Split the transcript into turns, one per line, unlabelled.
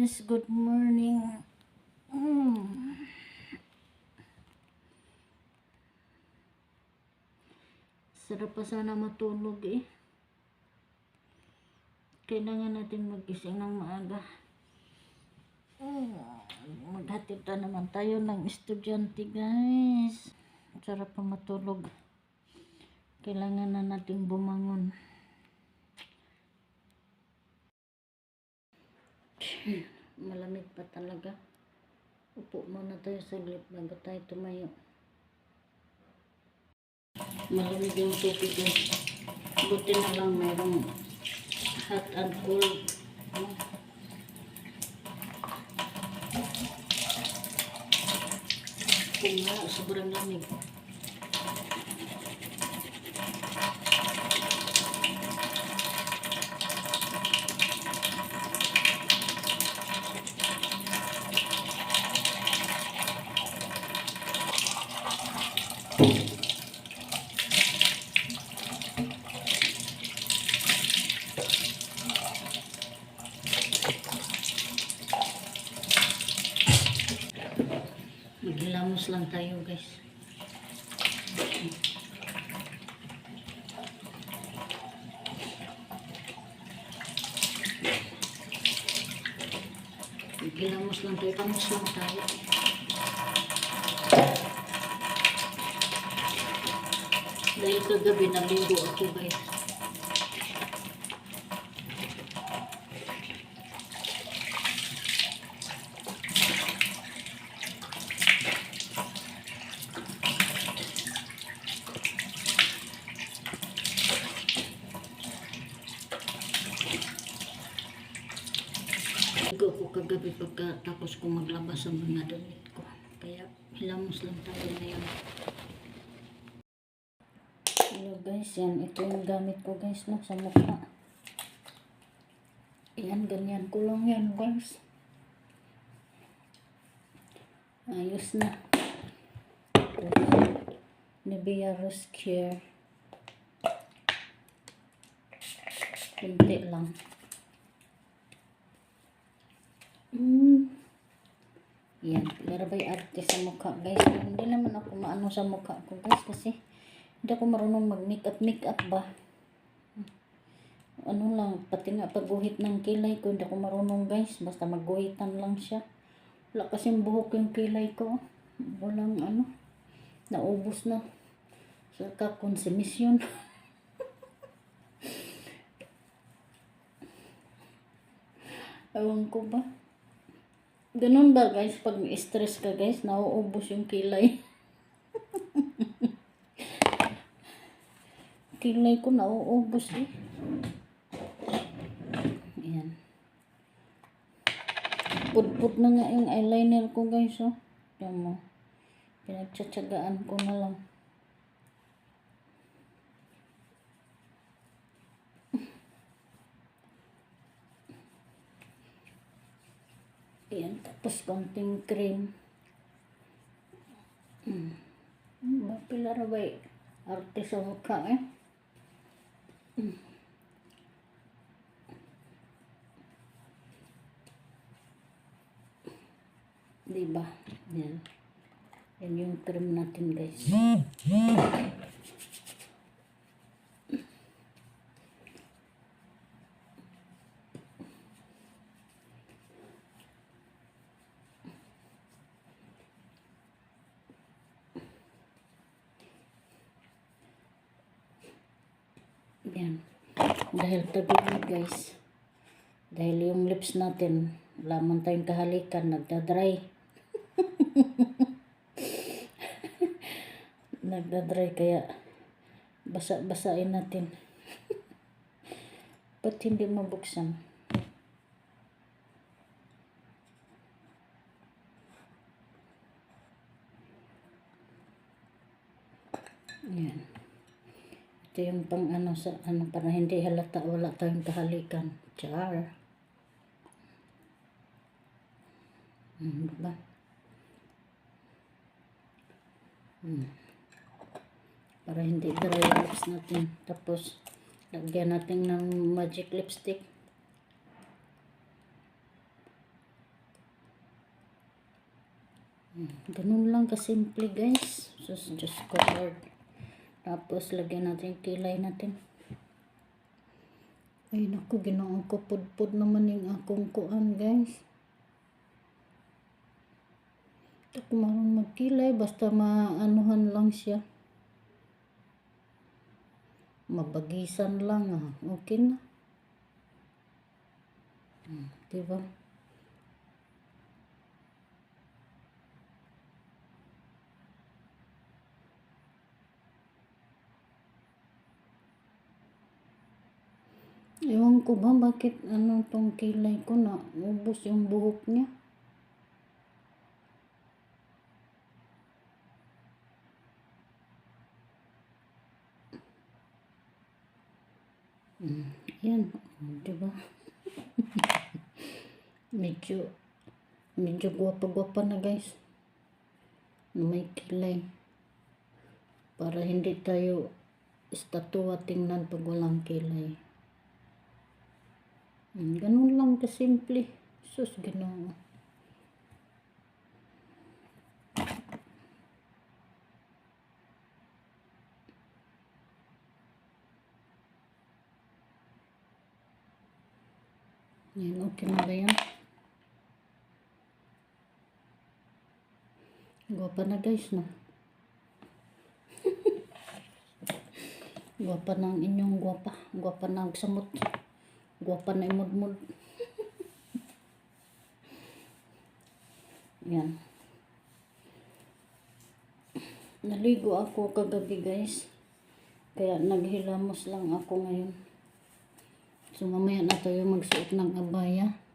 guys, good morning. Sarap pa sana matulog eh. Kailangan natin magising ng maaga. Maghatid na naman tayo ng estudyante guys. Sarap pa matulog. Kailangan na natin bumangon. Malamig pa talaga. Upo muna tayo saglit bago tayo tumayo. Malamig yung tubig guys. Buti na lang mayroong hot and cold. Kung nga, sobrang lamig. Maghilamos lang tayo guys. Maghilamos lang tayo. Tamos lang tayo. Dahil kagabi naligo ako guys. Naligo ako kagabi pagkatapos ko maglabas ang mga damit ko. Kaya hilamos lang tayo ngayon. Hello guys, yan. Ito yung gamit ko guys no, sa mukha. Yan, ganyan ko lang yan guys. Ayos na. Nivea Rose Care. Kunti lang. Yan, larabay arte sa mukha guys. Hindi naman ako maano sa mukha ko guys kasi hindi ako marunong mag-makeup ba. Ano lang, pati nga pagguhit ng kilay ko, hindi ako marunong guys. Basta magguhitan lang siya. Wala kasing buhok yung kilay ko. Walang ano, naubos na sa kakonsumisyon. Ewan ko ba. Ganun ba guys, pag stress ka guys, nauubos yung kilay. Kilay ko nauubos eh. Ayan. Pudpud na nga yung eyeliner ko guys oh. Yan mo. Pinagtsatsagaan ko na lang. Ayan, tapos konting cream. Pilar ba arte sa mukha eh. Diba? Yan. Yan yung cream natin guys. Yan. Dahil tagilid guys. Dahil yung lips natin, laman tayong kahalikan, nagdadry. Nagdadry kaya basa-basain natin. Ba't hindi mabuksan? Yan. Ito yung pang ano sa ano para hindi halata wala tayong kahalikan. Char. Diba? Para hindi dry yung lips natin. Tapos lagyan natin ng magic lipstick. Ganun lang kasimple guys. Sus, Diyos ko Lord. Tapos lagyan natin yung kilay natin. Ay naku, ginawa ko pudpud naman yung akong kuan guys. Ito ko marunong magkilay, basta maanuhan lang siya. Mabagisan lang okay na. Diba? Ewan ko ba bakit tong kilay ko na ubos yung buhok niya. Yan, diba? medyo gwapa-gwapa na guys. May kilay. Para hindi tayo estatwa tingnan pag walang kilay. Ganun lang kasimple. Sus, Ginoo. Yan, okay na ba yan? Gwapa na guys, no? Gwapa na ang inyong gwapa. Gwapa na ang samot. Gwapa na imudmud. Yan. Naligo ako kagabi guys. Kaya naghilamos lang ako ngayon. So mamaya na tayo magsuot ng abaya.